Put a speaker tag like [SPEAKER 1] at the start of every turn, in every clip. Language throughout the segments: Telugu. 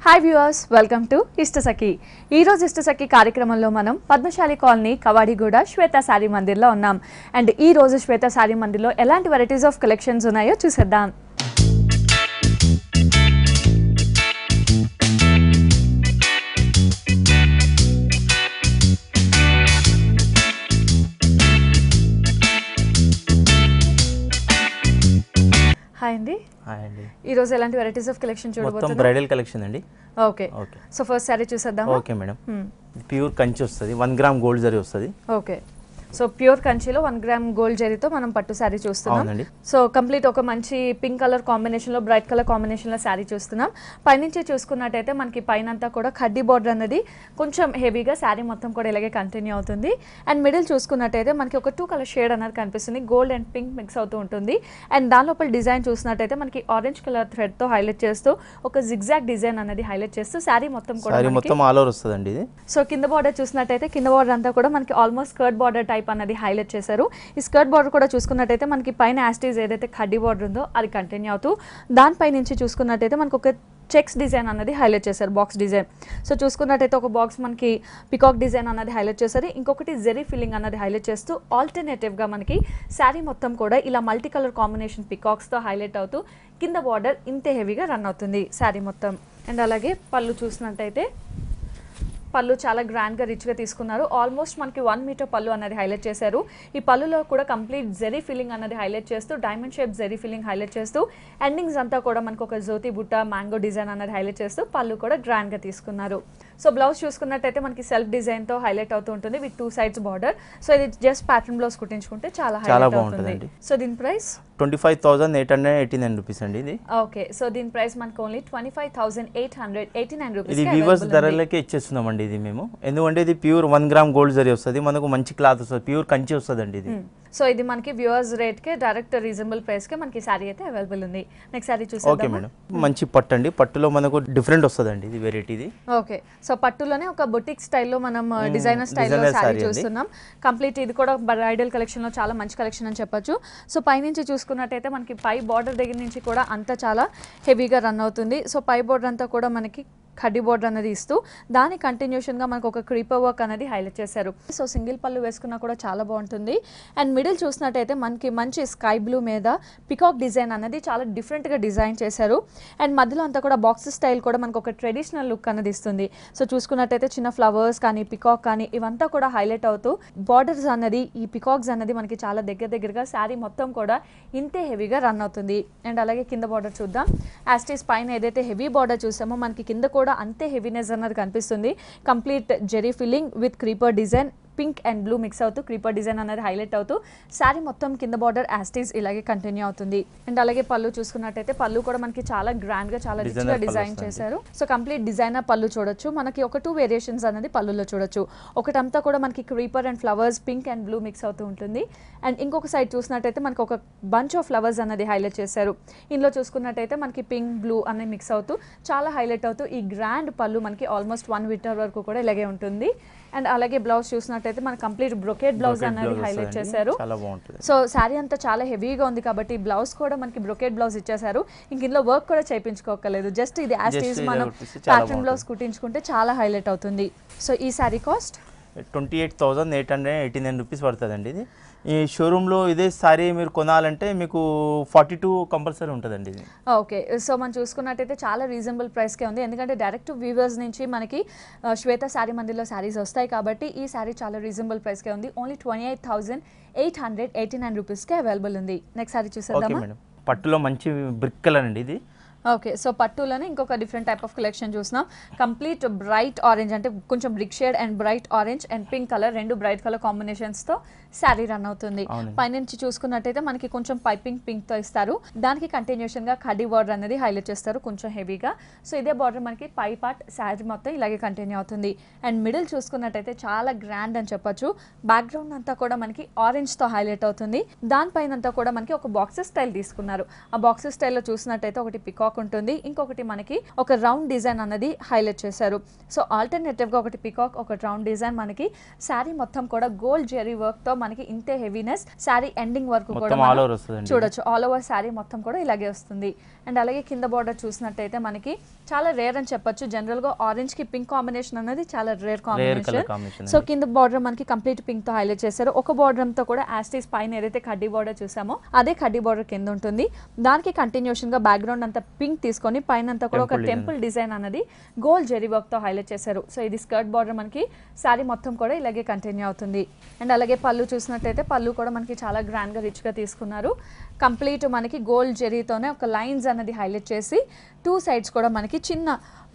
[SPEAKER 1] Hi viewers, welcome to Ishtasakhi. ఈరోజు ఇష్టసఖి కార్యక్రమంలో మనం పద్మశాలి కాలనీ కవాడిగూడ శ్వేత శారీ మందిర్లో ఉన్నాం. అండ్ ఈ రోజు శ్వేత శారీ మందిర్లో ఎలాంటి వెరైటీస్ ఆఫ్ కలెక్షన్స్ ఉన్నాయో చూసేద్దాం. హాయ్ అండి. ఈ రోజు ఎలాంటి వెరైటీస్ ఆఫ్ కలెక్షన్ చూడబోతున్నాం?
[SPEAKER 2] మొత్తం బ్రైడల్ కలెక్షన్ అండి.
[SPEAKER 1] ఓకే. సో ఫస్ట్ సారీ చూసేద్దాం.
[SPEAKER 2] Okay madam. ప్యూర్ కంచి వస్తుంది, 1 గ్రామ్ గోల్డ్ జరీ వస్తుంది.
[SPEAKER 1] ఓకే. సో ప్యూర్ కంచిలో 1 గ్రామ్ గోల్డ్ జరీతో మనం పట్టు శారీ చూస్తున్నాం. సో కంప్లీట్ ఒక మంచి పింక్ కలర్ కాంబినేషన్లో, బ్రైట్ కలర్ కాంబినేషన్లో శారీ చూస్తున్నాం. పైనుంచి చూసుకున్నట్టయితే మనకి పైన అంతా కూడా కడ్డీ బార్డర్ అనేది కొంచెం హెవీగా శారీ మొత్తం కూడా ఇలాగే కంటిన్యూ అవుతుంది. అండ్ మిడిల్ చూసుకున్నట్టయితే మనకి ఒక 2 కలర్ షేడ్ అనేది కనిపిస్తుంది, గోల్డ్ అండ్ పింక్ మిక్స్ అవుతూ ఉంటుంది. అండ్ దాని లోపల డిజైన్ చూసినట్టయితే మనకి ఆరెంజ్ కలర్ థ్రెడ్తో హైలైట్ చేస్తూ ఒక జిగ్జాగ్ డిజైన్ అనేది హైలైట్ చేస్తూ శారీ మొత్తం కూడా
[SPEAKER 2] ఆల్ ఓవర్ వస్తుందండి ఇది.
[SPEAKER 1] సో కింద బార్డర్ చూసినట్టయితే కింద బార్డర్ అంతా కూడా మనకి ఆల్మోస్ట్ స్కర్ట్ బార్డర్ టైప్ అనేది హైలైట్ చేశారు. ఈ స్కర్ట్ బార్డర్ కూడా చూసుకున్నట్టయితే మనకి పైన యాస్టీజ్ ఏదైతే కడ్డీ బార్డర్ ఉందో అది కంటిన్యూ అవుతూ దానిపై నుంచి చూసుకున్నట్టయితే మనకు ఒక చెక్స్ డిజైన్ అన్నది హైలైట్ చేశారు, బాక్స్ డిజైన్. సో చూసుకున్నట్టయితే ఒక బాక్స్ మనకి పికాక్ డిజైన్ అన్నది హైలైట్ చేశారు, ఇంకొకటి జెరీ ఫిల్లింగ్ అన్నది హైలైట్ చేస్తూ ఆల్టర్నేటివ్గా మనకి శారీ మొత్తం కూడా ఇలా మల్టీ కలర్ కాంబినేషన్ పికాక్స్తో హైలైట్ అవుతూ కింద బార్డర్ ఇంతే హెవీగా రన్ అవుతుంది శారీ మొత్తం. అండ్ అలాగే పళ్ళు చూసినట్టయితే పళ్ళు చాలా గ్రాండ్గా రిచ్గా తీసుకున్నారు. ఆల్మోస్ట్ మనకి 1 మీటర్ పళ్ళు అనేది హైలైట్ చేశారు. ఈ పళ్ళులో కూడా కంప్లీట్ జెరీ ఫిల్లింగ్ అనేది హైలైట్ చేస్తూ diamond shape zari filling highlight చేస్తూ ఎండింగ్స్ అంతా కూడా మనకు ఒక జ్యోతి బుట్ట మ్యాంగో డిజైన్ అనేది హైలైట్ చేస్తూ పళ్ళు కూడా గ్రాండ్గా తీసుకున్నారు. సో బ్లౌజ్ చూసుకున్నట్టయితే మనకి సెల్ఫ్ డిజైన్తో హైలైట్ అవుతూ ఉంటుంది విత్ 2 సైడ్స్ బార్డర్. సో ఇది జస్ట్ ప్యాటర్న్ బ్లౌజ్ కుట్టించుకుంటే చాలా హైలైట్ అవుతుంది. సో దీని ప్రైస్
[SPEAKER 2] 25,889 రూపీస్ అండి ఇది.
[SPEAKER 1] ఓకే. సో దీని ప్రైస్ మనకు ఓన్లీ 25,889 రూపీస్.
[SPEAKER 2] ఇది వీవర్స్ ధరలకే ఇచ్చేస్తున్నాం అండి ఇది మేము. ఎందుకంటే ఇది ప్యూర్ 1 గ్రామ్ గోల్డ్ జరీ వస్తుంది, మనకు మంచి క్లాత్ వస్తుంది, ప్యూర్ కంచి వస్తుంది అండి ఇది.
[SPEAKER 1] సో ఇది మనకి వ్యూవర్స్ రేట్కే డైరెక్ట్ రీజనబుల్ ప్రైస్కే మనకి శారీ అయితే అవైలబుల్ ఉంది. నెక్స్ట్ శారీ చూసేద్దాం.
[SPEAKER 2] Okay madam. మంచి పట్టు అండి, పట్టులో మనకు డిఫరెంట్ వస్తుంది అండి ఇది వెరైటీ ఇది.
[SPEAKER 1] ఓకే. సో పట్టులోనే ఒక బొటిక్ స్టైల్లో మనం డిజైనర్ స్టైల్లో శారీ చూస్తున్నాం. కంప్లీట్ ఇది కూడా బ్రైడల్ కలెక్షన్లో చాలా మంచి కలెక్షన్ అని చెప్పొచ్చు. సో పైనుంచి చూసుకున్నట్టయితే మనకి పై బార్డర్ దగ్గర నుంచి కూడా అంతా చాలా హెవీగా రన్ అవుతుంది. సో పై బార్డర్ అంతా కూడా మనకి కడ్డీ బార్డర్ అనేది ఇస్తూ దాని కంటిన్యూషన్గా మనకు ఒక క్రీపర్ వర్క్ అనేది హైలైట్ చేశారు. సో సింగిల్ పళ్ళు వేసుకున్నా కూడా చాలా బాగుంటుంది. అండ్ మిడిల్ చూసినట్టయితే మనకి మంచి స్కై బ్లూ మీద పికాక్ డిజైన్ అనేది చాలా డిఫరెంట్గా డిజైన్ చేశారు. అండ్ మధ్యలో అంతా కూడా బాక్స్ స్టైల్ కూడా మనకు ఒక ట్రెడిషనల్ లుక్ అనేది ఇస్తుంది. సో చూసుకున్నట్టయితే చిన్న ఫ్లవర్స్ కానీ పికాక్ కానీ ఇవంతా కూడా హైలైట్ అవుతూ బార్డర్స్ అన్నది ఈ పికాక్స్ అన్నది మనకి చాలా దగ్గరగా శారీ మొత్తం కూడా ఇంతే హెవీగా రన్ అవుతుంది. అండ్ అలాగే కింద బార్డర్ చూద్దాం. యాస్టీస్ పైన ఏదైతే హెవీ బార్డర్ చూసామో మనకి కింద కూడా అంతే హెవీనెస్ అన్నది కనిపిస్తుంది. Complete zari filling with creeper design, pink and blue mix అవుతూ క్రీపర్ డిజైన్ అనేది హైలైట్ అవుతూ శారీ మొత్తం కింద బార్డర్ యాస్టీస్ ఇలాగే కంటిన్యూ అవుతుంది. అండ్ అలాగే పళ్ళు చూసుకున్నట్టయితే పళ్ళు కూడా మనకి చాలా గ్రాండ్గా చాలా రిచ్గా డిజైన్ చేశారు. సో కంప్లీట్ డిజైనర్ పళ్ళు చూడొచ్చు. మనకి ఒక 2 వేరియేషన్స్ అనేది పళ్ళులో చూడొచ్చు. ఒకటంతా కూడా మనకి creeper and flowers pink and blue mix అవుతూ ఉంటుంది. అండ్ ఇంకొక సైడ్ చూసినట్టయితే మనకి ఒక బంచ్ ఆఫ్ ఫ్లవర్స్ అనేది హైలైట్ చేశారు. ఇందులో చూసుకున్నట్టయితే మనకి పింక్ బ్లూ అనేది మిక్స్ అవుతూ చాలా హైలైట్ అవుతూ ఈ గ్రాండ్ పళ్ళు మనకి ఆల్మోస్ట్ 1 మీటర్ వరకు కూడా ఇలాగే ఉంటుంది. అండ్ అలాగే బ్లౌజ్ చూసినట్టయితే మనకి కంప్లీట్ బ్రొకెట్ బ్లౌజ్ అనేది హైలైట్ చేశారు. సో శారీ అంతా చాలా హెవీగా ఉంది కాబట్టి బ్లౌజ్ కూడా మనకి బ్రొకెట్ బ్లౌజ్ ఇచ్చేసారు. ఇంక ఇందులో వర్క్ కూడా చేయించుకోకలేదు, జస్ట్ ఇది యాస్టీస్ మనం ప్యాటర్న్ బ్లౌజ్ కుట్టించుకుంటే చాలా హైలైట్ అవుతుంది. సో ఈ శారీ కాస్ట్
[SPEAKER 2] 28,889 రూపీస్ పడుతుందండి ఇది. ఈ షోరూంలో ఇదే సారీ మీరు కొనాలంటే మీకు 42 కంపల్సరీ ఉంటుందండి ఇది.
[SPEAKER 1] ఓకే. సో మనం చూసుకున్నట్టయితే చాలా రీజనబుల్ ప్రైస్కే ఉంది, ఎందుకంటే డైరెక్ట్ వ్యూవర్స్ నుంచి మనకి శ్వేత శారీ మందిర్లో శారీస్ వస్తాయి కాబట్టి ఈ శారీ చాలా రీజనబుల్ ప్రైస్కే ఉంది. ఓన్లీ 28,889 రూపీస్కే అవైలబుల్ ఉంది. నెక్స్ట్ శారీ చూసేద్దామా?
[SPEAKER 2] పట్టులో మంచి బ్రిక్ కలర్ అండి ఇది.
[SPEAKER 1] ఓకే. సో పట్టులోనే ఇంకొక డిఫరెంట్ టైప్ ఆఫ్ కలెక్షన్ చూసినాం. కంప్లీట్ బ్రైట్ ఆరెంజ్ అంటే కొంచెం brick shade and bright orange and pink colour, 2 bright colour కాంబినేషన్స్తో శారీ రన్ అవుతుంది. పైనుంచి చూసుకున్నట్టయితే మనకి కొంచెం పైపింగ్ పింక్తో ఇస్తారు, దానికి కంటిన్యూషన్గా కడ్డీ బార్డర్ అనేది హైలైట్ చేస్తారు కొంచెం హెవీగా. సో ఇదే బార్డర్ మనకి పై పార్ట్ శారీ మొత్తం ఇలాగే కంటిన్యూ అవుతుంది. అండ్ మిడిల్ చూసుకున్నట్టయితే చాలా గ్రాండ్ అని చెప్పొచ్చు. బ్యాక్గ్రౌండ్ అంతా కూడా మనకి ఆరెంజ్తో హైలైట్ అవుతుంది. దానిపైన అంతా కూడా మనకి ఒక బాక్సెస్ స్టైల్ తీసుకున్నారు. ఆ బాక్సెస్ స్టైల్లో చూసినట్టయితే ఒకటి పికాక్ పికాక్ ఉంటుంది, ఇంకొకటి మనకి ఒక రౌండ్ డిజైన్ అన్నది హైలైట్ చేశారు. సో ఆల్టర్నేటివ్ గా ఒకటి పికాక్ ఒకటి రౌండ్ డిజైన్ మనకి శారీ మొత్తం కూడా గోల్డ్ జెరీ వర్క్ తో మనకి ఇంతే హెవీనెస్ శారీ ఎండింగ్ వరకు కూడా చూడొచ్చు. ఆల్ ఓవర్ శారీ మొత్తం కూడా ఇలాగే వస్తుంది. అండ్ అలాగే కింద బార్డర్ చూసినట్టయితే మనకి చాలా రేర్ అని చెప్పొచ్చు. జనరల్ గా ఆరెంజ్ కి పింక్ కాంబినేషన్ అనేది చాలా రేర్ కాంబినేషన్. సో కింద బార్డర్ మనకి కంప్లీట్ పింక్ తో హైలైట్ చేశారు. ఒక బార్డర్ అంతా కూడా యాస్టీస్ పైన ఏదైతే కడ్డీ బార్డర్ చూసామో అదే కడ్డీ బార్డర్ కింద ఉంటుంది. దానికి కంటిన్యూషన్ గా బ్యాక్గ్రౌండ్ అంతా పింక్ తీసుకొని పైన అంతా కూడా ఒక టెంపుల్ డిజైన్ అనేది గోల్డ్ జెరీ వర్క్ తో హైలైట్ చేశారు. సో ఇది స్కర్ట్ బార్డర్ మనకి శారీ మొత్తం కూడా ఇలాగే కంటిన్యూ అవుతుంది. అండ్ అలాగే పళ్ళు చూసినట్టయితే పళ్ళు కూడా మనకి చాలా గ్రాండ్ గా రిచ్ గా తీసుకున్నారు. కంప్లీట్ మనకి గోల్డ్ జెరీతోనే ఒక లైన్స్ అనేది హైలైట్ చేసి 2 సైడ్స్ కూడా మనకి చిన్న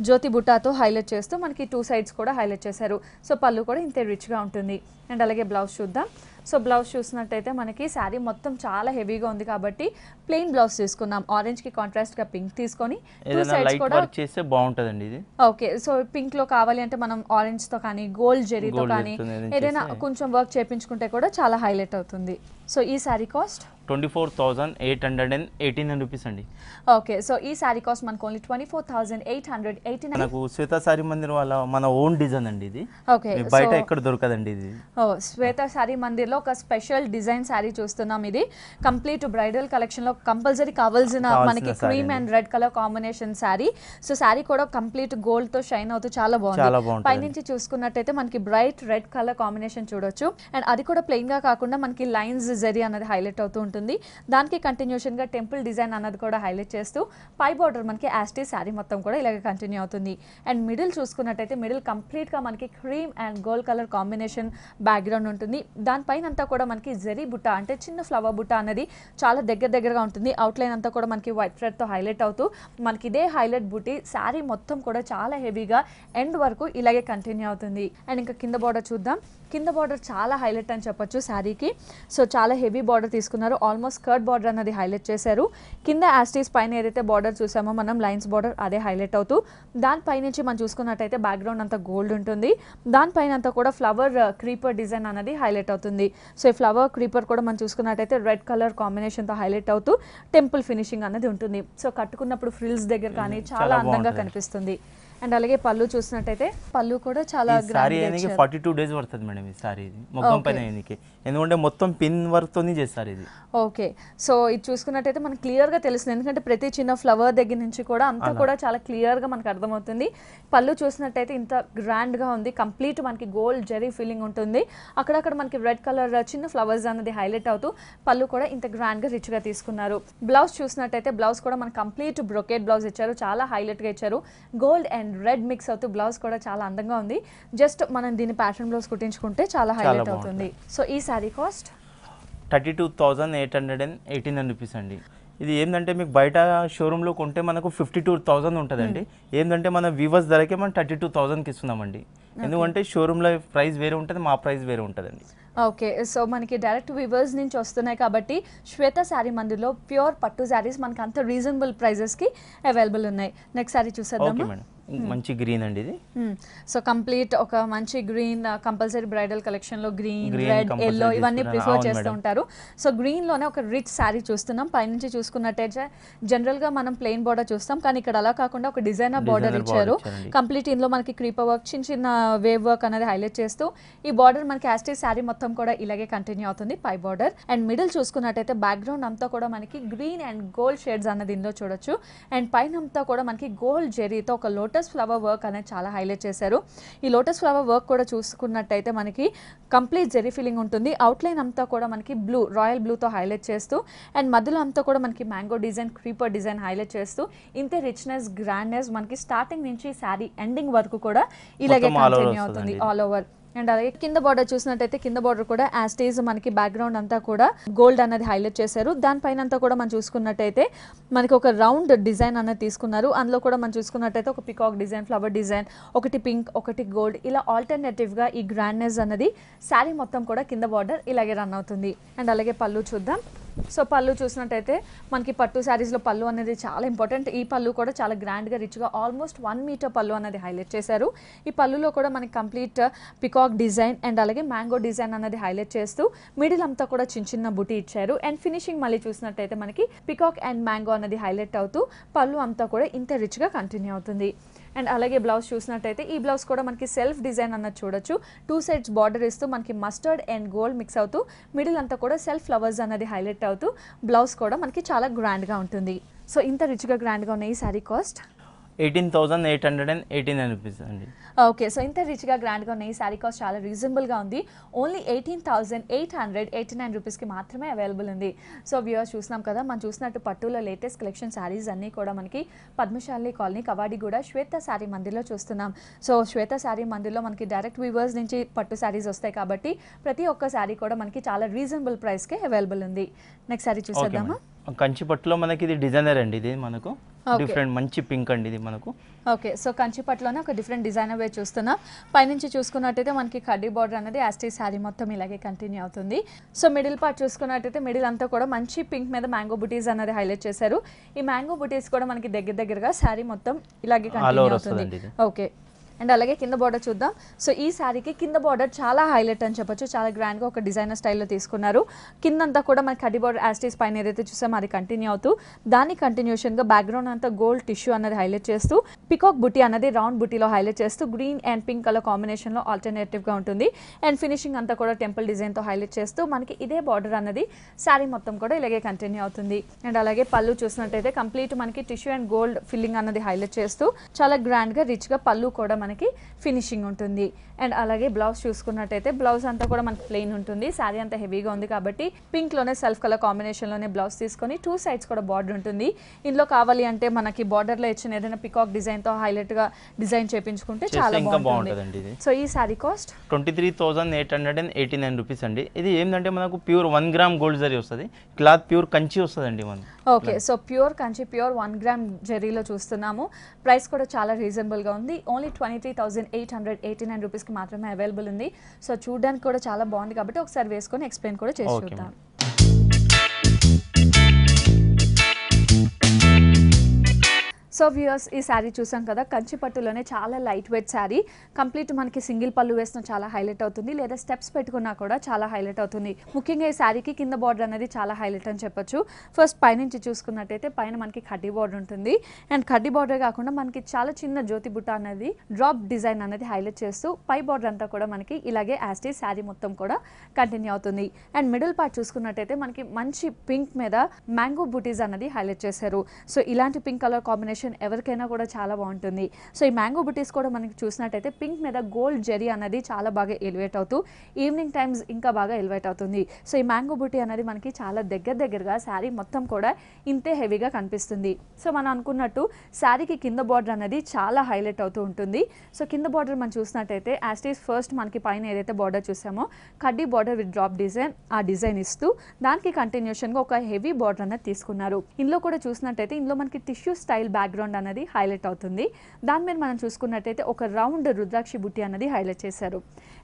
[SPEAKER 1] జ్యోతి బుట్టాతో హైలైట్ చేస్తూ మనకి 2 సైడ్స్ కూడా హైలైట్ చేశారు. సో పళ్ళు కూడా ఇంతే రిచ్గా ఉంటుంది. అండ్ అలాగే బ్లౌజ్ చూద్దాం. సో బ్లౌజ్ చూసినట్టయితే మనకి శారీ మొత్తం చాలా హెవీగా ఉంది కాబట్టి ప్లెయిన్ బ్లౌజ్ తీసుకున్నాం. ఆరెంజ్ కి కాంట్రాస్ట్ గా పింక్ తీసుకొని 2 సైడ్స్ కూడా
[SPEAKER 2] చేస్తే బాగుంటదండి ఇది.
[SPEAKER 1] ఓకే, సో పింక్ లో కావాలి అంటే మనం ఆరెంజ్ తో కానీ గోల్డ్ జెరీతో కానీ ఏదైనా కొంచెం వర్క్ చేపించుకుంటే కూడా చాలా హైలైట్ అవుతుంది. సో ఈ శారీ కాస్ట్
[SPEAKER 2] 24,818 రూపీస్ అండి.
[SPEAKER 1] ఓకే, సో ఈ శారీ కాస్ట్ మనకు ఓన్లీ 24,889.
[SPEAKER 2] మనకు శ్వేత సారీ మందిర్ వాళ్ళ మన ఓన్ డిజైన్ అండి ఇది.
[SPEAKER 1] ఓకే,
[SPEAKER 2] బయట ఎక్కడ దొరకదండి ఇది.
[SPEAKER 1] శ్వేత సారీ మందిర్ లో ఒక స్పెషల్ డిజైన్ శారీ చూస్తున్నాం. ఇది కంప్లీట్ బ్రైడల్ కలెక్షన్ లో కంపల్సరీ కావాల్సిన మనకి cream and red colour combination sari. So sari కూడా కంప్లీట్ గోల్డ్ తో షైన్ అవుతూ చాలా బాగుంది. పైనుంచి చూసుకున్నట్టయితే మనకి బ్రైట్ రెడ్ కలర్ కాంబినేషన్ చూడొచ్చు. అండ్ అది కూడా ప్లెయిన్ గా కాకుండా మనకి లైన్స్ జరీ అన్నది హైలైట్ అవుతూ ఉంటుంది. దానికి కంటిన్యూషన్ గా టెంపుల్ డిజైన్ అన్నది కూడా హైలైట్ చేస్తూ పై బార్డర్ మనకి యాస్టీ శారీ మొత్తం కూడా ఇలాగే కంటిన్యూ అవుతుంది. అండ్ మిడిల్ చూసుకున్నట్టయితే మిడిల్ కంప్లీట్ గా మనకి cream and gold colour combination background ఉంటుంది. దానిపైన అంతా కూడా మనకి జరీ బుట్ట అంటే చిన్న ఫ్లవర్ బుట్ట అనేది చాలా దగ్గరగా ఉంటుంది. అవుట్లైన్ అంతా కూడా మనకి వైట్ థ్రెడ్ తో హైలైట్ అవుతూ మనకి ఇదే హైలైట్ బుట్టి శారీ మొత్తం కూడా చాలా హెవీగా ఎండ్ వరకు ఇలాగే కంటిన్యూ అవుతుంది. అండ్ ఇంకా కింద బార్డర్ చూద్దాం. కింద బార్డర్ చాలా హైలైట్ అని చెప్పొచ్చు శారీకి. సో చాలా హెవీ బార్డర్ తీసుకున్నారు. ఆల్మోస్ట్ స్కర్ట్ బార్డర్ అన్నది హైలైట్ చేశారు. కింద యాస్టీస్ పైన ఏదైతే బార్డర్ చూసామో మనం లైన్స్ బార్డర్ అదే హైలైట్ అవుతూ దానిపైనుంచి మనం చూసుకున్నట్టయితే బ్యాక్గ్రౌండ్ అంతా గోల్డ్ ఉంటుంది. దానిపైన అంతా కూడా ఫ్లవర్ క్రీపర్ డిజైన్ అనేది హైలైట్ అవుతుంది. సో ఈ ఫ్లవర్ క్రీపర్ కూడా మనం చూసుకున్నట్టయితే రెడ్ కలర్ కాంబినేషన్తో హైలైట్ అవుతూ టెంపుల్ ఫినిషింగ్ అనేది ఉంటుంది. సో కట్టుకున్నప్పుడు ఫ్రిల్స్ దగ్గర కానీ చాలా అందంగా కనిపిస్తుంది. అండ్ అలాగే పళ్ళు చూసినట్టయితే పళ్ళు కూడా చాలా
[SPEAKER 2] సారీ 42 డేస్ పడుతుంది మేడం ఈ సారీ. ఇది మొత్తం పైన ఎందుకంటే మొత్తం పిన్ వర్క్ తోని చేస్తారు ఇది.
[SPEAKER 1] ఓకే, సో ఇది చూసుకున్నట్టయితే మనకు క్లియర్ గా తెలుస్తుంది. ఎందుకంటే ప్రతి చిన్న ఫ్లవర్ దగ్గర నుంచి కూడా అంతా కూడా చాలా క్లియర్ గా మనకు అర్థమవుతుంది. పళ్ళు చూసినట్టయితే ఇంత గ్రాండ్ గా ఉంది. కంప్లీట్ మనకి గోల్డ్ జెరీ ఫీలింగ్ ఉంటుంది. అక్కడక్కడ మనకి రెడ్ కలర్ చిన్న ఫ్లవర్స్ అనేది హైలైట్ అవుతూ పళ్ళు కూడా ఇంత గ్రాండ్ గా రిచ్ గా తీసుకున్నారు. బ్లౌజ్ చూసినట్టయితే బ్లౌజ్ కూడా మనకి కంప్లీట్ బ్రొకేట్ బ్లౌజ్ ఇచ్చారు. చాలా హైలైట్ గా ఇచ్చారు. గోల్డ్ అండ్ రెడ్ మిక్స్ అవుతూ బ్లౌజ్ కూడా చాలా అందంగా ఉంది. జస్ట్ మనం దీని ప్యాటర్న్ బ్లౌజ్ కుట్టించుకుంటే చాలా హైలైట్ అవుతుంది. సో ఈ శారీ కాస్ట్
[SPEAKER 2] 32,818 రూపీస్ అండి. ఇది ఏంటంటే మీకు బయట షోరూంలో కొంటే మనకు 52,000 ఉంటుందండి. ఏంటంటే మన వ్యూవర్స్ ధరకే మనం 32,000కి ఇస్తున్నామండి. ఎందుకంటే షోరూంలో ప్రైస్ వేరే ఉంటుంది, మా ప్రైస్ వేరే ఉంటుందండి.
[SPEAKER 1] ఓకే, సో మనకి డైరెక్ట్ వివర్స్ నుంచి వస్తున్నాయి కాబట్టి శ్వేత శారీ మందిర్లో ప్యూర్ పట్టు శారీస్ మనకి అంత రీజనబుల్ ప్రైజెస్కి అవైలబుల్ ఉన్నాయి. నెక్స్ట్ శారీ చూసేద్దాం.
[SPEAKER 2] మంచి గ్రీన్ అండి ఇది.
[SPEAKER 1] సో కంప్లీట్ ఒక మంచి గ్రీన్ కంపల్సరీ బ్రైడల్ కలెక్షన్ లో గ్రీన్ రెడ్ ఎల్లో ఇవన్నీ ప్రిఫర్ చేస్తూ ఉంటారు. సో గ్రీన్ లోనే ఒక రిచ్ శారీ చూస్తున్నాం. పైనుంచి చూసుకున్నట్టయితే జనరల్ గా మనం ప్లెయిన్ బార్డర్ చూస్తాం, కానీ ఇక్కడ అలా కాకుండా ఒక డిజైనర్ బార్డర్ ఇచ్చారు. కంప్లీట్ ఇందులో మనకి క్రీపర్ వర్క్ చిన్న వేవ్ వర్క్ అనేది హైలైట్ చేస్తూ ఈ బార్డర్ మనకి యాస్టీ శారీ మొత్తం కూడా ఇలాగే కంటిన్యూ అవుతుంది. పై బార్డర్ అండ్ మిడిల్ చూసుకున్నట్టయితే బ్యాక్గ్రౌండ్ అంతా కూడా మనకి గ్రీన్ అండ్ గోల్డ్ షేడ్స్ అన్నది ఇందులో చూడొచ్చు. అండ్ పైన అంతా కూడా మనకి గోల్డ్ జెరీతో ఒక లోటస్ ఫ్లవర్ వర్క్ అనేది చాలా హైలైట్ చేశారు. ఈ లోటస్ ఫ్లవర్ వర్క్ కూడా చూసుకున్నట్టయితే మనకి కంప్లీట్ జెరీ ఫీలింగ్ ఉంటుంది. అవుట్లైన్ అంతా కూడా మనకి బ్లూ రాయల్ బ్లూతో హైలైట్ చేస్తూ అండ్ మధ్యలో అంతా కూడా మనకి mango design creeper design highlight చేస్తూ ఇంతే రిచ్నెస్ గ్రాండ్నెస్ మనకి స్టార్టింగ్ నుంచి శారీ ఎండింగ్ వరకు కూడా ఇలాగే కంటిన్యూ అవుతుంది ఆల్ ఓవర్. అండ్ అలాగే కింద బార్డర్ చూసినట్టయితే కింద బార్డర్ కూడా యాస్టీజ్ మనకి బ్యాక్గ్రౌండ్ అంతా కూడా గోల్డ్ అనేది హైలైట్ చేశారు. దానిపైన అంతా కూడా మనం చూసుకున్నట్టయితే మనకి ఒక రౌండ్ డిజైన్ అనేది తీసుకున్నారు. అందులో కూడా మనం చూసుకున్నట్టయితే ఒక పికాక్ డిజైన్ ఫ్లవర్ డిజైన్ ఒకటి పింక్ ఒకటి గోల్డ్ ఇలా ఆల్టర్నేటివ్ గా ఈ గ్రాండ్నెస్ అనేది శారీ మొత్తం కూడా కింద బార్డర్ ఇలాగే రన్ అవుతుంది. అండ్ అలాగే పళ్ళు చూద్దాం. సో పళ్ళు చూసినట్టయితే మనకి పట్టు శారీస్లో పళ్ళు అనేది చాలా ఇంపార్టెంట్. ఈ పళ్ళు కూడా చాలా గ్రాండ్గా రిచ్గా ఆల్మోస్ట్ 1 మీటర్ పళ్ళు అనేది హైలైట్ చేశారు. ఈ పళ్ళులో కూడా మనకి కంప్లీట్ పికాక్ డిజైన్ అండ్ అలాగే మ్యాంగో డిజైన్ అనేది హైలైట్ చేస్తూ మిడిల్ అంతా కూడా చిన్న చిన్న బుటీ ఇచ్చారు. అండ్ ఫినిషింగ్ మళ్ళీ చూసినట్టయితే మనకి పికాక్ అండ్ మ్యాంగో అనేది హైలైట్ అవుతూ పళ్ళు అంతా కూడా ఇంత రిచ్గా కంటిన్యూ అవుతుంది. అండ్ అలాగే బ్లౌజ్ చూసినట్టయితే ఈ బ్లౌజ్ కూడా మనకి సెల్ఫ్ డిజైన్ అన్నది చూడొచ్చు. 2 సైడ్స్ బార్డర్ ఇస్తూ మనకి మస్టర్డ్ అండ్ గోల్డ్ మిక్స్ అవుతూ మిడిల్ అంతా కూడా సెల్ఫ్ ఫ్లవర్స్ అనేది హైలైట్ అవుతూ బ్లౌజ్ కూడా మనకి చాలా గ్రాండ్గా ఉంటుంది. సో ఇంత రిచ్గా గ్రాండ్గా ఉన్న ఈ శారీ కాస్ట్
[SPEAKER 2] 18,889 రూపీస్ అండి.
[SPEAKER 1] ఓకే, సో ఇంత రిచ్గా గ్రాండ్గా ఉన్న ఈ శారీ కాస్ట్ చాలా రీజనబుల్గా ఉంది. ఓన్లీ 18,889 రూపీస్కి మాత్రమే అవైలబుల్ ఉంది. సో వ్యూవర్స్ చూసినాం కదా, మనం చూసినట్టు పట్టులో లేటెస్ట్ కలెక్షన్ శారీస్ అన్నీ కూడా మనకి పద్మశాలి కాలనీ కవాడిగూడ శ్వేత శారీ మందిర్లో చూస్తున్నాం. సో శ్వేత శారీ మందిర్లో మనకి డైరెక్ట్ వీవర్స్ నుంచి పట్టు శారీస్ వస్తాయి కాబట్టి ప్రతి ఒక్క శారీ కూడా మనకి చాలా రీజనబుల్ ప్రైస్కే అవైలబుల్ ఉంది. నెక్స్ట్ శారీ చూసేద్దామా?
[SPEAKER 2] కంచి పట్టులో మనకి ఇది డిజైనర్ అండి. ఇది మనకు డిఫరెంట్ మంచి పింక్ అండి ఇది మనకు.
[SPEAKER 1] ఓకే, సో కంచిపట్లోనే ఒక డిఫరెంట్ డిజైనర్ వే చూస్తున్నాం. పైనుంచి చూసుకున్నట్టయితే మనకి కడ్డీ బార్డర్ అనేది యాస్టీ శారీ మొత్తం ఇలాగే కంటిన్యూ అవుతుంది. సో మిడిల్ పార్ట్ చూసుకున్నట్టయితే మిడిల్ అంతా కూడా మంచి పింక్ మీద మ్యాంగో బుటీస్ అనేది హైలైట్ చేశారు. ఈ మ్యాంగో బుటీస్ కూడా మనకి దగ్గరగా శారీ మొత్తం ఇలాగే కంటిన్యూ అవుతుంది. ఓకే, అండ్ అలాగే కింద బార్డర్ చూద్దాం. సో ఈ శారీకి కింద బార్డర్ చాలా హైలైట్ అని చెప్పొచ్చు. చాలా గ్రాండ్గా ఒక డిజైనర్ స్టైల్లో తీసుకున్నారు. కిందంతా కూడా మనకి కడ్డీ బార్డర్ యాస్టీస్ పైన ఏదైతే చూసామో అది కంటిన్యూ అవుతూ దాని కంటిన్యూషన్గా బ్యాక్గ్రౌండ్ అంతా గోల్డ్ టిష్యూ అనేది హైలైట్ చేస్తూ పికాక్ బుటీ అనేది రౌండ్ బుటీలో హైలైట్ చేస్తూ గ్రీన్ అండ్ పింక్ కలర్ కాంబినేషన్లో ఆల్టర్నేటివ్గా ఉంటుంది. అండ్ ఫినిషింగ్ అంతా కూడా టెంపుల్ డిజైన్తో హైలైట్ చేస్తూ మనకి ఇదే బార్డర్ అనేది శారీ మొత్తం కూడా ఇలాగే కంటిన్యూ అవుతుంది. అండ్ అలాగే పళ్ళు చూసినట్టయితే కంప్లీట్ మనకి టిష్యూ అండ్ గోల్డ్ ఫిల్లింగ్ అనేది హైలైట్ చేస్తూ చాలా గ్రాండ్గా రిచ్గా పళ్ళు కూడా మనకి ఫినిషింగ్ ఉంటుంది. అండ్ అలాగే బ్లౌజ్ చూసుకున్నట్టయితే బ్లౌజ్ అంతా కూడా మనకి ప్లెయిన్ ఉంటుంది. శారీ అంతా హెవీగా ఉంది కాబట్టి పింక్లోనే సెల్ఫ్ కలర్ కాంబినేషన్లోనే బ్లౌజ్ తీసుకొని 2 సైడ్స్ కూడా బార్డర్ ఉంటుంది. ఇందులో కావాలి అంటే మనకి బార్డర్లో ఇచ్చిన ఏదైనా పికాక్ డిజైన్తో హైలైట్గా డిజైన్ చేయించుకుంటే చాలా బాగుంటుంది. సో ఈ శారీ కాస్ట్
[SPEAKER 2] 23,889 రూపీస్ అండి. ఇది ఏంటంటే మనకు ప్యూర్ 1 గ్రామ్ గోల్డ్ జరీ వస్తుంది. క్లాత్ ప్యూర్ కంచి వస్తుందండి మనకు.
[SPEAKER 1] Okay, so pure Kanchi pure 1 gram జరీలో చూస్తున్నాము. ప్రైస్ కూడా చాలా రీజనబుల్గా ఉంది. ఓన్లీ 23,889 రూపీస్కి మాత్రమే అవైలబుల్ ఉంది. సో చూడడానికి కూడా చాలా బాగుంది కాబట్టి ఒకసారి వేసుకొని ఎక్స్ప్లెయిన్ కూడా చేసి చూద్దాం. సో వ్యూయర్స్ ఈ శారీ చూసాం కదా, కంచి పట్టులోనే చాలా లైట్ వెయిట్ శారీ. కంప్లీట్ మనకి సింగిల్ పళ్ళు వేసిన చాలా హైలైట్ అవుతుంది, లేదా స్టెప్స్ పెట్టుకున్నా కూడా చాలా హైలైట్ అవుతుంది. ముఖ్యంగా ఈ శారీకి కింద బార్డర్ అనేది చాలా హైలైట్ అని చెప్పొచ్చు. ఫస్ట్ పైనుంచి చూసుకున్నట్టయితే పైన మనకి కడ్డీ బార్డర్ ఉంటుంది. అండ్ కడ్డీ బార్డర్ కాకుండా మనకి చాలా చిన్న జ్యోతి బుట్ట అనేది డ్రాప్ డిజైన్ అనేది హైలైట్ చేస్తూ పై బార్డర్ అంతా కూడా మనకి ఇలాగే యాస్టీ శారీ మొత్తం కూడా కంటిన్యూ అవుతుంది. అండ్ మిడిల్ పార్ట్ చూసుకున్నట్టయితే మనకి మంచి పింక్ మీద మ్యాంగో బుటీస్ అనేది హైలైట్ చేశారు. సో ఇలాంటి పింక్ కలర్ కాంబినేషన్ ఎవరికైనా కూడా చాలా బాగుంటుంది. సో ఈ మ్యాంగో బుటీస్ కూడా మనకి చూసినట్టయితే పింక్ మీద గోల్డ్ జెరీ అనేది చాలా బాగా ఎలివేట్ అవుతూ ఈవినింగ్ టైమ్స్ ఇంకా బాగా ఎలివేట్ అవుతుంది. సో ఈ మ్యాంగో బుటీ అనేది మనకి చాలా దగ్గరగా శారీ మొత్తం కూడా ఇంతే హెవీగా కనిపిస్తుంది. సో మనం అనుకున్నట్టు శారీకి కింద బార్డర్ అనేది చాలా హైలైట్ అవుతూ ఉంటుంది. సో కింద బార్డర్ మనం చూసినట్టయితే యాస్టీస్ ఫస్ట్ మనకి పైన ఏదైతే బార్డర్ చూసామో కడ్డీ బార్డర్ విత్ డ్రాప్ డిజైన్ ఆ డిజైన్ ఇస్తూ దానికి కంటిన్యూషన్గా ఒక హెవీ బార్డర్ అనేది తీసుకున్నారు. ఇందులో కూడా చూసినట్టయితే ఇందులో మనకి టిష్యూ స్టైల్ బ్యాక్గ్రౌండ్ అనేది హైలైట్ అవుతుంది. దాని మీద మనం చూసుకున్నట్టయితే ఒక రౌండ్ రుద్రాక్షి బుట్టి అనేది హైలైట్ చేశారు.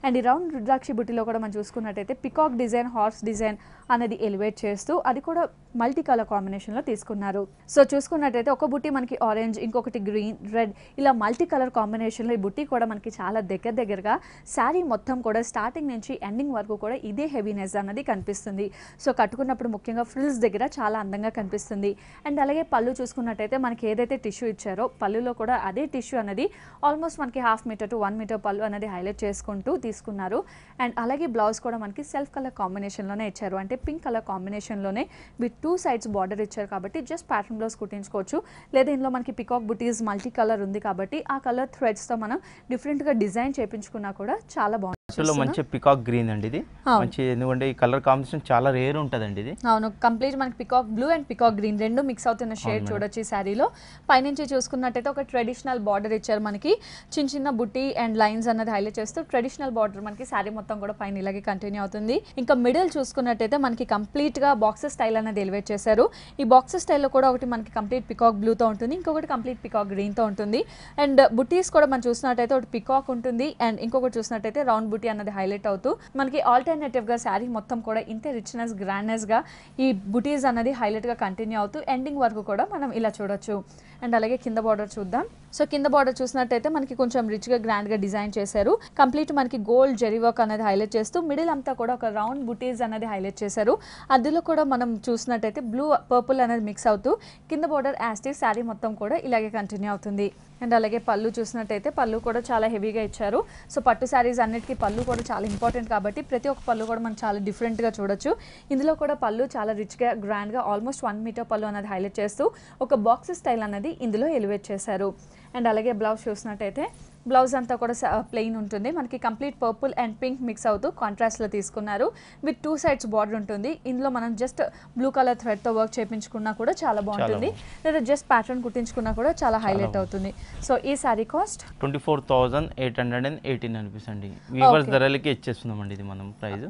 [SPEAKER 1] అండ్ ఈ రౌండ్ రుద్రాక్షి బుట్టిలో కూడా మనం చూసుకున్నట్టయితే పికాక్ డిజైన్ హార్స్ డిజైన్ అనేది ఎలివేట్ చేస్తూ అది కూడా మల్టీ కలర్ కాంబినేషన్లో తీసుకున్నారు. సో చూసుకున్నట్టయితే ఒక బుట్టి మనకి ఆరెంజ్, ఇంకొకటి గ్రీన్, రెడ్, ఇలా మల్టీ కలర్ కాంబినేషన్లో ఈ బుట్టి కూడా మనకి చాలా దగ్గరగా శారీ మొత్తం కూడా స్టార్టింగ్ నుంచి ఎండింగ్ వరకు కూడా ఇదే హెవీనెస్ అనేది కనిపిస్తుంది. సో కట్టుకున్నప్పుడు ముఖ్యంగా ఫ్రిల్స్ దగ్గర చాలా అందంగా కనిపిస్తుంది. అండ్ అలాగే పళ్ళు చూసుకున్నట్టయితే మనకి ఏదైతే టిష్యూ ఇచ్చారో పళ్ళులో కూడా అదే టిష్యూ అనేది ఆల్మోస్ట్ మనకి 1/2 మీటర్ టు 1 మీటర్ పళ్ళు అనేది హైలైట్ చేసుకుంటూ తీసుకున్నారు. అండ్ అలాగే బ్లౌజ్ కూడా మనకి సెల్ఫ్ కలర్ కాంబినేషన్లోనే ఇచ్చారు. అంటే పింక్ కలర్ కాంబినేషన్లోనే విత్ 2 సైడ్స్ బార్డర్ ఇచ్చారు కాబట్టి జస్ట్ ప్యాటర్న్ బ్లౌజ్ కుట్టించుకోవచ్చు. లేదా ఇందులో మనకి పికాక్ బుటీస్ మల్టీ కలర్ ఉంది కాబట్టి ఆ కలర్ థ్రెడ్స్తో మనం డిఫరెంట్గా డిజైన్ చేయించుకున్నా కూడా చాలా బాగుంటుంది.
[SPEAKER 2] మంచి పికాక్ గ్రీన్ అండి ఇది మంచి, ఎందుకంటే ఈ కలర్ కాంబినేషన్ చాలా రేర్ ఉంటుందండి ఇది.
[SPEAKER 1] అవును, కంప్లీట్ మనకి peacock blue and peacock green రెండు మిక్స్ అవుతున్న షేడ్ చూడొచ్చు ఈ శారీలో. పైనుంచి చూసుకున్నట్టయితే ఒక ట్రెడిషనల్ బార్డర్ ఇచ్చారు. మనకి చిన్న బుట్టి అండ్ లైన్స్ అన్నది హైలైట్ చేస్తూ ట్రెడిషనల్ బార్డర్ మనకి శారీ మొత్తం కూడా పైన ఇలాగే కంటిన్యూ అవుతుంది. ఇంకా మిడిల్ చూసుకున్నట్టయితే మనకి కంప్లీట్ గా బాక్సెస్ స్టైల్ అనేది ఎలివేట్ చేశారు. ఈ బాక్సెస్ స్టైల్లో కూడా ఒకటి మనకి కంప్లీట్ పికాక్ బ్లూతో ఉంటుంది, ఇంకొకటి కంప్లీట్ పికాక్ గ్రీన్తో ఉంటుంది. అండ్ బుట్టీస్ కూడా మనం చూసినట్టయితే ఒకటి పికాక్ ఉంటుంది అండ్ ఇంకొకటి చూసినట్టయితే రౌండ్ బుటీ అన్నది హైలైట్ అవుతూ మనకి ఆల్టర్నేటివ్ గా శారీ మొత్తం కూడా ఇంతే రిచ్నెస్ గ్రాండ్నెస్ గా ఈ బుటీస్ అన్నది హైలైట్ గా కంటిన్యూ అవుతూ ఎండింగ్ వరకు కూడా మనం ఇలా చూడొచ్చు. అండ్ అలాగే కింద బార్డర్ చూద్దాం. సో కింద బార్డర్ చూసినట్టయితే మనకి కొంచెం రిచ్ గా గ్రాండ్ గా డిజైన్ చేశారు. కంప్లీట్ మనకి గోల్డ్ జెరీ వర్క్ అనేది హైలైట్ చేస్తూ మిడిల్ అంతా కూడా ఒక రౌండ్ బుటీస్ అనేది హైలైట్ చేశారు. అందులో కూడా మనం చూసినట్టయితే బ్లూ పర్పుల్ అనేది మిక్స్ అవుతూ కింద బార్డర్ యాస్టిక్ శారీ మొత్తం కూడా ఇలాగే కంటిన్యూ అవుతుంది. అండ్ అలాగే పళ్ళు చూసినట్టయితే పళ్ళు కూడా చాలా హెవీగా ఇచ్చారు. సో పట్టు శారీస్ అన్నిటికీ పళ్ళు కూడా చాలా ఇంపార్టెంట్ కాబట్టి ప్రతి ఒక్క పళ్ళు కూడా మనం చాలా డిఫరెంట్గా చూడొచ్చు. ఇందులో కూడా పళ్ళు చాలా రిచ్గా గ్రాండ్గా ఆల్మోస్ట్ 1 మీటర్ పళ్ళు అనేది హైలైట్ చేస్తూ ఒక బాక్స్ స్టైల్ అనేది ఇందులో ఎలివేట్ చేశారు. అండ్ అలాగే బ్లౌజ్ చూసినట్టయితే బ్లౌజ్ అంతా కూడా ప్లెయిన్ ఉంటుంది. మనకి complete purple and pink mix అవుతూ కాంట్రాస్ట్లో తీసుకున్నారు. విత్ 2 సైడ్స్ బార్డర్ ఉంటుంది. ఇందులో మనం జస్ట్ బ్లూ కలర్ థ్రెడ్తో వర్క్ చేయించుకున్నా కూడా చాలా బాగుంటుంది, లేదా జస్ట్ ప్యాటర్న్ కుట్టించుకున్నా కూడా చాలా హైలైట్ అవుతుంది. సో ఈ సారీ కాస్ట్
[SPEAKER 2] 24,818 రూపీస్ అండి. వీవర్స్ ధరలకి ఇచ్చేస్తున్నామండి ఇది మనం ప్రైస్.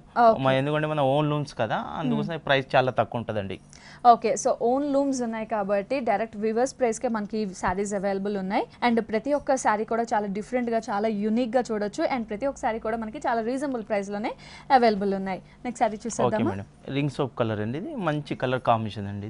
[SPEAKER 2] ఎందుకంటే మన ఓన్ లూమ్స్ కదా, అందుకోసం ప్రైస్ చాలా తక్కువ ఉంటుందండి.
[SPEAKER 1] ఓకే, సో ఓన్ లూమ్స్ ఉన్నాయి కాబట్టి డైరెక్ట్ వీవర్స్ ప్రైస్కే మనకి శారీస్ అవైలబుల్ ఉన్నాయి. అండ్ ప్రతి ఒక్క శారీ కూడా చాలా డిఫరెంట్గా చాలా యూనిక్గా చూడొచ్చు. అండ్ ప్రతి ఒక్క శారీ కూడా మనకి చాలా రీజనబుల్ ప్రైస్లోనే అవైలబుల్ ఉన్నాయి. నెక్స్ట్ శారీ చూసేద్దామా.
[SPEAKER 2] రింగ్ సోప్ కలర్ అండి, ఇది మంచి కలర్ కాంబినేషన్ అండి.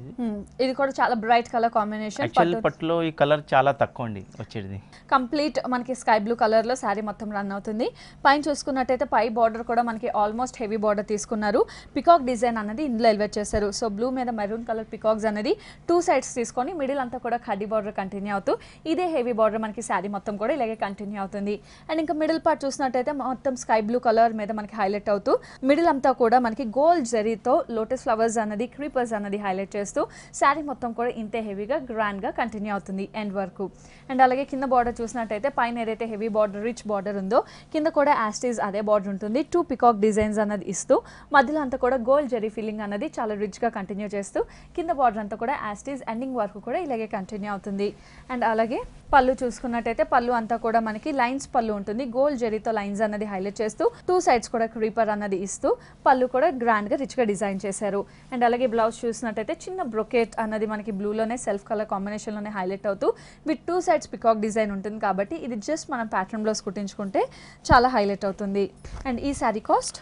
[SPEAKER 1] ఇది కూడా చాలా బ్రైట్ కలర్ కాంబినేషన్.
[SPEAKER 2] యాక్చువల్లీ పట్టులో ఈ కలర్ చాలా తక్కువ అండి వచ్చేది.
[SPEAKER 1] కంప్లీట్ మనకి స్కై బ్లూ కలర్లో శారీ మొత్తం రన్ అవుతుంది. పైన చూసుకున్నట్టయితే పై బార్డర్ కూడా మనకి ఆల్మోస్ట్ హెవీ బార్డర్ తీసుకున్నారు. పికాక్ డిజైన్ అనేది ఇందులో ఎలివేట్ చేశారు. సో బ్లూ మీద మెరూన్ కలర్ పికాక్స్ అనేది 2 సైడ్స్ తీసుకొని మిడిల్ అంతా కూడా కడ్డీ బార్డర్ కంటిన్యూ అవుతూ ఇదే హెవీ బార్డర్ మనకి శారీ మొత్తం కూడా ఇలాగే కంటిన్యూ అవుతుంది. అండ్ ఇంకా మిడిల్ పార్ట్ చూసినట్టయితే మొత్తం స్కై బ్లూ కలర్ మీద మనకి హైలైట్ అవుతూ మిడిల్ అంతా కూడా మనకి గోల్డ్ జరీతో లోటస్ ఫ్లవర్స్ అన్నది క్రీపర్స్ అన్నది హైలైట్ చేస్తూ శారీ మొత్తం కూడా ఇంతే హెవీగా గ్రాండ్గా కంటిన్యూ అవుతుంది ఎండ్ వరకు. అండ్ అలాగే కింద బార్డర్ చూసినట్టయితే పైన ఏదైతే హెవీ బార్డర్ రిచ్ బార్డర్ ఉందో కింద కూడా యాస్టీజ్ అదే బార్డర్ ఉంటుంది. 2 పికాక్ డిజైన్స్ అన్నది ఇస్తూ మధ్యలో అంతా కూడా గోల్డ్ జరీ ఫీలింగ్ అన్నది చాలా రిచ్గా కంటిన్యూ చేస్తూ కింద బార్డర్ అంతా కూడా యాస్టీజ్ ఎండింగ్ వరకు కూడా ఇలాగే కంటిన్యూ అవుతుంది. అండ్ అలాగే పళ్ళు చూసుకున్నట్టయితే పళ్ళు అంతా కూడా మనకి లైన్స్ పళ్ళు ఉంటుంది. గోల్డ్ జరీతో లైన్స్ అన్నది హైలైట్ చేస్తూ 2 సైడ్స్ కూడా క్రీపర్ అన్నది ఇస్తూ పళ్ళు కూడా గ్రాండ్గా రిచ్గా డిజైన్ చేశారు. అండ్ అలాగే బ్లౌజ్ చూసినట్టయితే చిన్న బ్రొకెట్ అన్నది మనకి బ్లూలోనే సెల్ఫ్ కలర్ కాంబినేషన్లోనే హైలైట్ అవుతూ విత్ 2 సైడ్స్ పికాక్ డిజైన్ ఉంటుంది కాబట్టి ఇది జస్ట్ మనం ప్యాటర్న్ బ్లౌజ్ కుట్టించుకుంటే చాలా హైలైట్ అవుతుంది. అండ్ ఈ శారీ కాస్ట్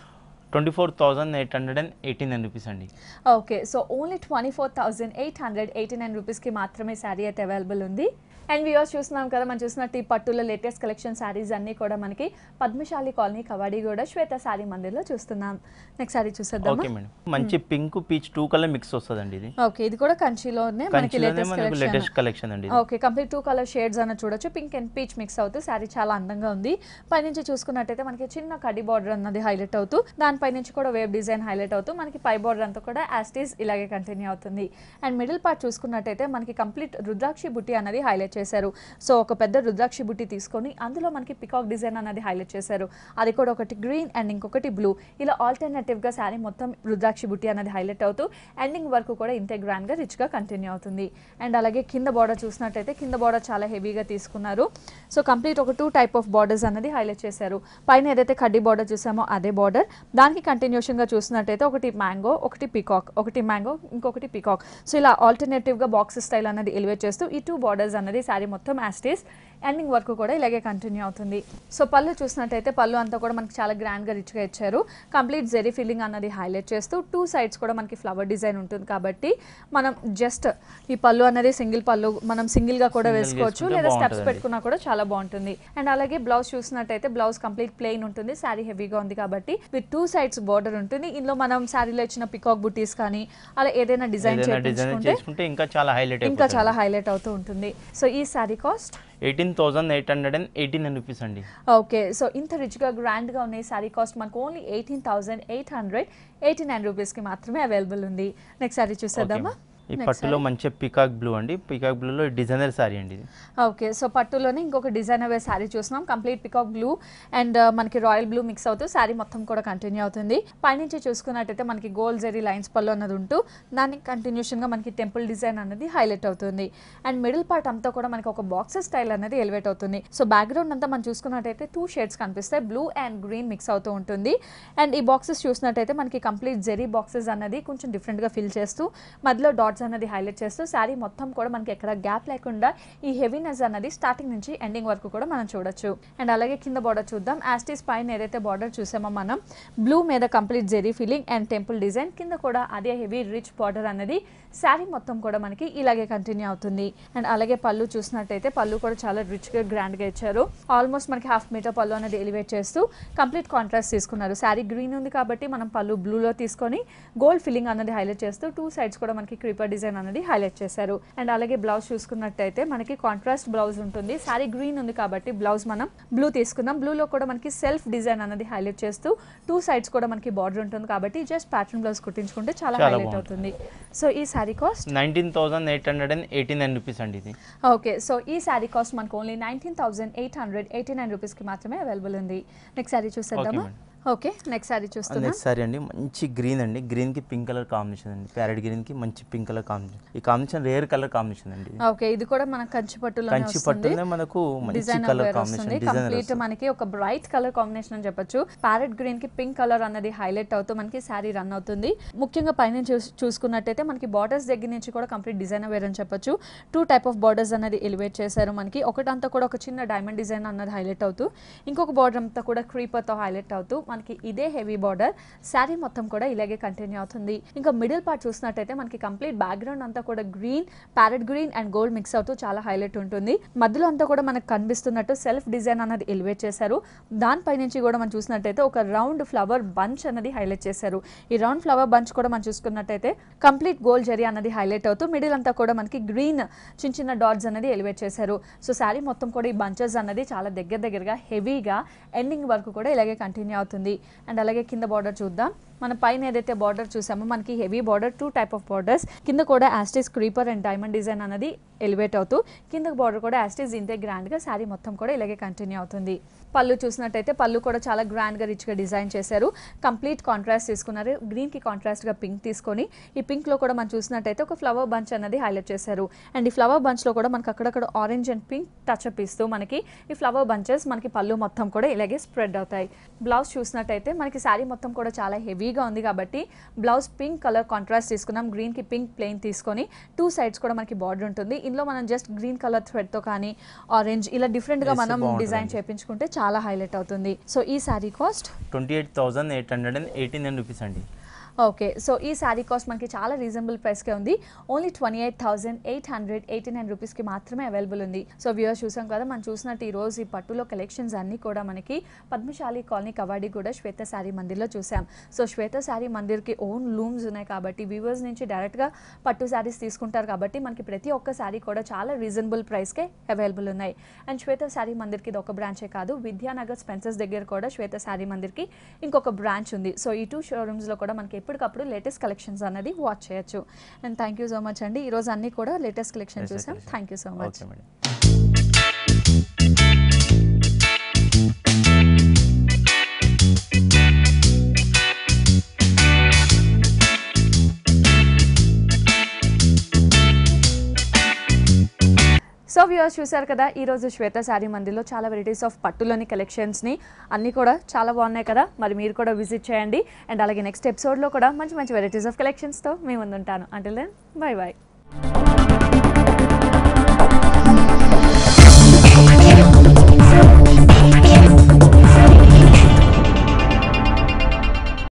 [SPEAKER 2] 24,889 రూపీస్ అండి.
[SPEAKER 1] ఓకే, సో ఓన్లీ 24,889 రూపీస్కి మాత్రమే శారీ అయితే అవైలబుల్ ఉంది. అండ్ వ్యూవర్స్ చూస్తున్నాం కదా, మనం చూసినట్టు ఈ పట్టులో లేటెస్ట్ కలెక్షన్ శారీస్ అన్నీ కూడా మనకి పద్మశాలి కాలనీ కవాడిగూడ శ్వేత శారీ మందిర్లో చూస్తున్నాం. నెక్స్ట్ శారీ చూసేద్దాం.
[SPEAKER 2] ఓకే మేడం, మంచి పింక్ పీచ్ 2 కలర్ మిక్స్ వస్తుందండి ఇది.
[SPEAKER 1] ఓకే, ఇది కూడా కంచిలోనే మనకి లేటెస్ట్
[SPEAKER 2] కలెక్షన్ అండి.
[SPEAKER 1] ఓకే, కంప్లీట్ 2 కలర్ షేడ్స్ అన్న చూడొచ్చు. పింక్ అండ్ పీచ్ మిక్స్ అవుతూ శారీ చాలా అందంగా ఉంది. పైనుంచి చూసుకున్నట్టయితే మనకి చిన్న కడ్డీ బార్డర్ అన్నది హైలైట్ అవుతూ దానిపై నుంచి కూడా వేవ్ డిజైన్ హైలైట్ అవుతూ మనకి పై బార్డర్ అంతా కూడా యాస్టీస్ ఇలాగే కంటిన్యూ అవుతుంది. అండ్ మిడిల్ పార్ట్ చూసుకున్నట్టయితే మనకి కంప్లీట్ రుద్రాక్షి బుట్టి అన్నది హైలైట్ చేశారు. సో ఒక పెద్ద రుద్రాక్షి బుట్టి తీసుకొని అందులో మనకి పికాక్ డిజైన్ అనేది హైలైట్ చేశారు. అది కూడా ఒకటి గ్రీన్ అండ్ ఇంకొకటి బ్లూ, ఇలా ఆల్టర్నేటివ్గా శారీ మొత్తం రుద్రాక్షి బుట్టి అనేది హైలైట్ అవుతూ ఎండింగ్ వరకు కూడా ఇంతే గ్రాండ్గా రిచ్గా కంటిన్యూ అవుతుంది. అండ్ అలాగే కింద బార్డర్ చూసినట్టయితే కింద బార్డర్ చాలా హెవీగా తీసుకున్నారు. సో కంప్లీట్ ఒక 2 టైప్ ఆఫ్ బార్డర్స్ అనేది హైలైట్ చేశారు. పైన ఏదైతే కడ్డీ బార్డర్ చూసామో అదే బార్డర్, దానికి కంటిన్యూషన్గా చూసినట్టయితే ఒకటి మ్యాంగో, ఒకటి పికాక్, ఒకటి మ్యాంగో, ఇంకొకటి పికాక్. సో ఇలా ఆల్టర్నేటివ్గా బాక్స్ స్టైల్ అనేది ఎలివేట్ చేస్తూ ఈ 2 బార్డర్స్ అనేది శారీ మొత్తం యాస్టీస్ ఎండింగ్ వరకు కూడా ఇలాగే కంటిన్యూ అవుతుంది. సో పళ్ళు చూసినట్టయితే పళ్ళు అంతా కూడా మనకి చాలా గ్రాండ్గా రిచ్గా ఇచ్చారు. కంప్లీట్ జెరీ ఫీలింగ్ అన్నది హైలైట్ చేస్తూ 2 సైడ్స్ కూడా మనకి ఫ్లవర్ డిజైన్ ఉంటుంది కాబట్టి మనం జస్ట్ ఈ పళ్ళు అనేది సింగిల్ పళ్ళు మనం సింగిల్గా కూడా వేసుకోవచ్చు, లేదా స్టెప్స్ పెట్టుకున్నా కూడా చాలా బాగుంటుంది. అండ్ అలాగే బ్లౌజ్ చూసినట్టయితే బ్లౌజ్ కంప్లీట్ ప్లెయిన్ ఉంటుంది. శారీ హెవీగా ఉంది కాబట్టి విత్ 2 సైడ్స్ బార్డర్ ఉంటుంది. ఇందులో మనం శారీలో ఇచ్చిన పికాక్ బుటీస్ కానీ అలా ఏదైనా డిజైన్ చేసుకుంటే
[SPEAKER 2] ఇంకా చాలా
[SPEAKER 1] హైలైట్ అవుతూ ఉంటుంది. సో ఈ శారీ కాస్ట్
[SPEAKER 2] 18,889 రూపీస్ అండి.
[SPEAKER 1] ఓకే, సో ఇంత రిచ్గా గ్రాండ్గా ఉన్న ఈ శారీ కాస్ట్ మనకు ఓన్లీ 18,889 రూపీస్కి మాత్రమే అవైలబుల్ ఉంది. నెక్స్ట్ శారీ చూసేద్దామా.
[SPEAKER 2] ఈ పట్టులో మంచి పికాక్ బ్లూ అండి. పికాక్ బ్లూలో డిజైనర్ శారీ అండి ఇది.
[SPEAKER 1] ఓకే, సో పట్టులోనే ఇంకొక డిజైనర్ వే శారీ చూస్తున్నాం. కంప్లీట్ పికాక్ బ్లూ అండ్ మనకి రాయల్ బ్లూ మిక్స్ అవుతూ శారీ మొత్తం కూడా కంటిన్యూ అవుతుంది. పైనుంచి చూసుకున్నట్టయితే మనకి గోల్డ్ జరీ లైన్స్ పళ్ళు అన్నది ఉంటూ దానికి కంటిన్యూషన్గా మనకి టెంపుల్ డిజైన్ అనేది హైలైట్ అవుతుంది. అండ్ మిడిల్ పార్ట్ అంతా కూడా మనకి ఒక బాక్సెస్ స్టైల్ అనేది ఎలివేట్ అవుతుంది. సో బ్యాక్గ్రౌండ్ అంతా మనం చూసుకున్నట్టయితే 2 షేడ్స్ కనిపిస్తాయి, బ్లూ అండ్ గ్రీన్ మిక్స్ అవుతూ ఉంటుంది. అండ్ ఈ బాక్సెస్ చూసినట్టయితే మనకి కంప్లీట్ జెరీ బాక్సెస్ అన్నది కొంచెం డిఫరెంట్గా ఫిల్ చేస్తూ మధ్యలో డాట్స్ డాట్స్ అనేది హైలైట్ చేస్తూ శారీ మొత్తం కూడా మనకి ఎక్కడ గ్యాప్ లేకుండా ఈ హెవీనెస్ అన్నది స్టార్టింగ్ నుంచి ఎండింగ్ వరకు కూడా మనం చూడొచ్చు. అండ్ అలాగే కింద బార్డర్ చూద్దాం. యాస్టీస్ పైన ఏదైతే బార్డర్ చూసామో మనం బ్లూ మీద complete zari filling and temple design, కింద కూడా అదే హెవీ రిచ్ బార్డర్ అనేది శారీ మొత్తం కూడా మనకి ఇలాగే కంటిన్యూ అవుతుంది. అండ్ అలాగే పళ్ళు చూసినట్టయితే పళ్ళు కూడా చాలా రిచ్గా గ్రాండ్గా ఇచ్చారు. ఆల్మోస్ట్ మనకి 1/2 మీటర్ పళ్ళు అనేది ఎలివేట్ చేస్తూ కంప్లీట్ కాంట్రాస్ట్ తీసుకున్నారు. శారీ గ్రీన్ ఉంది కాబట్టి మనం పళ్ళు బ్లూలో తీసుకొని గోల్డ్ ఫిల్లింగ్ అనేది హైలైట్ చేస్తూ 2 సైడ్స్ కూడా మనకి క్రీపర్ డిజైన్ అనేది హైలైట్ చేశారు. అండ్ అలాగే బ్లౌజ్ చూసుకున్నట్టయితే మనకి కాంట్రాస్ట్ బ్లౌజ్ ఉంటుంది. శారీ గ్రీన్ ఉంది కాబట్టి బ్లౌజ్ మనం బ్లూ తీసుకున్నాం. బ్లూలో కూడా మనకి సెల్ఫ్ డిజైన్ అనేది హైలైట్ చేస్తూ 2 సైడ్స్ కూడా మనకి బార్డర్ ఉంటుంది కాబట్టి జస్ట్ ప్యాటర్న్ బ్లౌజ్ కుట్టించుకుంటే చాలా హైలైట్ అవుతుంది. సో ఈ శారీ కాస్ట్
[SPEAKER 2] 19,889 రూపీస్ అండి ఇది.
[SPEAKER 1] ఓకే, సో ఈ శారీ కాస్ట్ మనకు ఓన్లీ 19,889 రూపీస్కి మాత్రమే అవైలబుల్ ఉంది. నెక్స్ట్ శారీ చూసేద్దామా? ఓకే, నెక్స్ట్ శారీ చూస్తున్నాం.
[SPEAKER 2] నెక్స్ట్ శారీ అండి మంచి గ్రీన్ అండి, గ్రీన్ కి పింక్ కలర్ కాంబినేషన్ అండి, ప్యారెట్ గ్రీన్ కి మంచి పింక్ కలర్ కాంబినేషన్. ఈ కాంబినేషన్ రేర్ కలర్ కాంబినేషన్ అండి.
[SPEAKER 1] ఓకే, ఇది కూడా మన కంచి
[SPEAKER 2] పట్టులోనే మనకు మంచి కలర్ కాంబినేషన్
[SPEAKER 1] కంప్లీట్ మనకి ఒక బ్రైట్ కలర్ కాంబినేషన్ అని చెప్పొచ్చు. ప్యారెట్ గ్రీన్ కి పింక్ కలర్ అనేది హైలైట్ అవుతూ మనకి శారీ రన్ అవుతుంది. ముఖ్యంగా పైన చూసుకున్నట్టయితే మనకి బార్డర్స్ దగ్గర నుంచి కూడా కంప్లీట్ డిజైన్ వేర్ అని చెప్పొచ్చు. 2 టైప్ ఆఫ్ బార్డర్స్ అనేది ఎలివేట్ చేశారు. మనకి ఒకటంతా కూడా ఒక చిన్న డైమండ్ డిజైన్ అన్నది హైలైట్ అవుతూ, ఇంకొక బార్డర్ అంతా కూడా క్రీపర్ తో హైలైట్ అవుతూ మనకి ఇదే హెవీ బార్డర్ శారీ మొత్తం కూడా ఇలాగే కంటిన్యూ అవుతుంది. ఇంకా మిడిల్ పార్ట్ చూసినట్టయితే మనకి కంప్లీట్ బ్యాక్గ్రౌండ్ అంతా కూడా green, parrot green and gold mix అవుతూ చాలా హైలైట్ ఉంటుంది. మధ్యలో అంతా కూడా మనకు కనిపిస్తున్నట్టు సెల్ఫ్ డిజైన్ అన్నది ఎలివేట్ చేశారు. దానిపై నుంచి కూడా మనం చూసినట్టయితే ఒక రౌండ్ ఫ్లవర్ బంచ్ అన్నది హైలైట్ చేశారు. ఈ రౌండ్ ఫ్లవర్ బంచ్ కూడా మనం చూసుకున్నట్టయితే కంప్లీట్ గోల్డ్ జరీ అన్నది హైలైట్ అవుతూ మిడిల్ అంతా కూడా మనకి గ్రీన్ చిన్న చిన్న డాట్స్ అనేది ఎలివేట్ చేశారు. సో శారీ మొత్తం కూడా ఈ బంచెస్ అన్నది చాలా దగ్గరగా హెవీగా ఎండింగ్ వరకు కూడా ఇలాగే కంటిన్యూ అవుతుంది. అండ్ అలాగే కింద బార్డర్ చూద్దాం. మన పైన ఏదైతే బార్డర్ చూసామో మనకి heavy border, 2 type of borders, కింద కూడా యాస్టీస్ క్రీపర్ అండ్ డైమండ్ డిజైన్ అనేది ఎలివేట్ అవుతూ కింద బార్డర్ కూడా యాస్టీస్ ఇంతే గ్రాండ్గా శారీ మొత్తం కూడా ఇలాగే కంటిన్యూ అవుతుంది. పళ్ళు చూసినట్టయితే పళ్ళు కూడా చాలా గ్రాండ్గా రిచ్గా డిజైన్ చేశారు. కంప్లీట్ కాంట్రాస్ట్ తీసుకున్నారు. గ్రీన్కి కాంట్రాస్ట్గా పింక్ తీసుకొని ఈ పింక్లో కూడా మనం చూసినట్టయితే ఒక ఫ్లవర్ బంచ్ అనేది హైలైట్ చేశారు. అండ్ ఈ ఫ్లవర్ బంచ్లో కూడా మనకి అక్కడక్కడ ఆరెంజ్ అండ్ పింక్ టచ్అప్ ఇస్తూ మనకి ఈ ఫ్లవర్ బంచెస్ మనకి పళ్ళు మొత్తం కూడా ఇలాగే స్ప్రెడ్ అవుతాయి. బ్లౌజ్ చూసినట్టయితే మనకి శారీ మొత్తం కూడా చాలా హెవీగా ఉంది కాబట్టి బ్లౌజ్ పింక్ కలర్ కాంట్రాస్ట్ తీసుకున్నాం. గ్రీన్కి పింక్ ప్లెయిన్ తీసుకొని 2 సైడ్స్ కూడా మనకి బార్డర్ ఉంటుంది. ఇందులో మనం జస్ట్ గ్రీన్ కలర్ థ్రెడ్తో కానీ ఆరెంజ్ ఇలా డిఫరెంట్గా మనం డిజైన్ చేయించుకుంటే చాలా హైలైట్ అవుతుంది. సో ఈ శారీ కాస్ట్
[SPEAKER 2] 28,889 రూపీస్ అండి.
[SPEAKER 1] ఓకే, సో ఈ శారీ కాస్ట్ మనకి చాలా రీజనబుల్ ప్రైస్కే ఉంది. ఓన్లీ 28,889 రూపీస్కి మాత్రమే అవైలబుల్ ఉంది. సో వ్యూవర్స్ చూసాం కదా, మనం చూసినట్టు ఈరోజు ఈ పట్టులో కలెక్షన్స్ అన్నీ కూడా మనకి పద్మశాలి కాలనీ కవాడి కూడా శ్వేత శారీ మందిర్లో చూసాం. సో శ్వేత శారీ మందిర్కి ఓన్ లూమ్స్ ఉన్నాయి కాబట్టి వ్యూవర్స్ నుంచి డైరెక్ట్గా పట్టు శారీస్ తీసుకుంటారు కాబట్టి మనకి ప్రతి ఒక్క శారీ కూడా చాలా రీజనబుల్ ప్రైస్కే అవైలబుల్ ఉన్నాయి. అండ్ శ్వేత శారీ మందిర్కి ఇది ఒక బ్రాంచే కాదు, విద్యానగర్ స్పెన్సర్స్ దగ్గర కూడా శ్వేత శారీ మందిర్కి ఇంకొక బ్రాంచ్ ఉంది. సో ఈ 2 షోరూమ్స్లో కూడా మనకి ఎప్పటికప్పుడు లేటెస్ట్ కలెక్షన్స్ అనేది వాచ్ చేయొచ్చు. And thank you so much అండి. ఈరోజు అన్ని కూడా లేటెస్ట్ కలెక్షన్ చూసాం. Thank you so much. So viewers చూసారు కదా, ఈరోజు శ్వేత శారీ మందిర్లో చాలా వెరైటీస్ ఆఫ్ పట్టులోని కలెక్షన్స్ని అన్నీ కూడా చాలా బాగున్నాయి కదా. మరి మీరు కూడా విజిట్ చేయండి. అండ్ అలాగే నెక్స్ట్ ఎపిసోడ్లో కూడా మంచి వెరైటీస్ ఆఫ్ కలెక్షన్స్తో మీ ముందు ఉంటాను. Until then bye by.